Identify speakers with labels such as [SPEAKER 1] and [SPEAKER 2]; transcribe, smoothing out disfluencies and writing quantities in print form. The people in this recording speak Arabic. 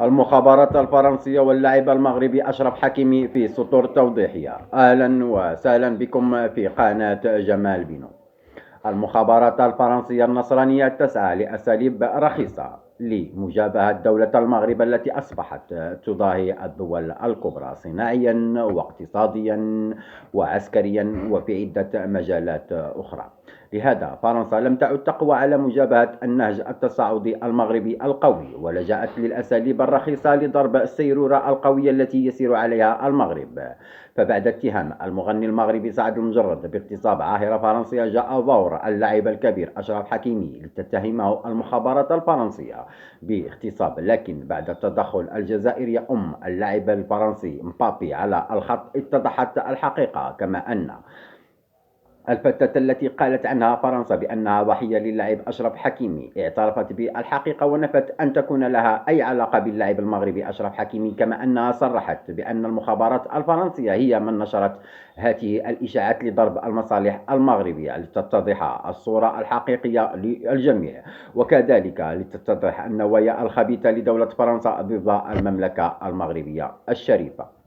[SPEAKER 1] المخابرات الفرنسية واللاعب المغربي أشرف حكيمي في سطور توضيحية. أهلا وسهلا بكم في قناة جمال بينو. المخابرات الفرنسية النصرانية تسعى لأساليب رخيصة لمجابهة دولة المغرب التي أصبحت تضاهي الدول الكبرى صناعيا واقتصاديا وعسكريا وفي عدة مجالات أخرى. لهذا فرنسا لم تعد تقوى على مجابهة النهج التصاعدي المغربي القوي، ولجأت للأساليب الرخيصة لضرب السيرورة القوية التي يسير عليها المغرب. فبعد اتهام المغني المغربي سعد المجرد باغتصاب عاهرة فرنسية، جاء دور اللاعب الكبير أشرف حكيمي لتتهمه المخابرات الفرنسية باغتصاب، لكن بعد التدخل الجزائري اللاعب الفرنسي مبابي على الخط اتضحت الحقيقة، كما أن الفتاة التي قالت عنها فرنسا بأنها ضحية للاعب أشرف حكيمي اعترفت بالحقيقة ونفت أن تكون لها أي علاقة باللاعب المغربي أشرف حكيمي، كما أنها صرحت بأن المخابرات الفرنسية هي من نشرت هذه الإشاعات لضرب المصالح المغربية لتتضح الصورة الحقيقية للجميع، وكذلك لتتضح النوايا الخبيثة لدولة فرنسا ضد المملكة المغربية الشريفة.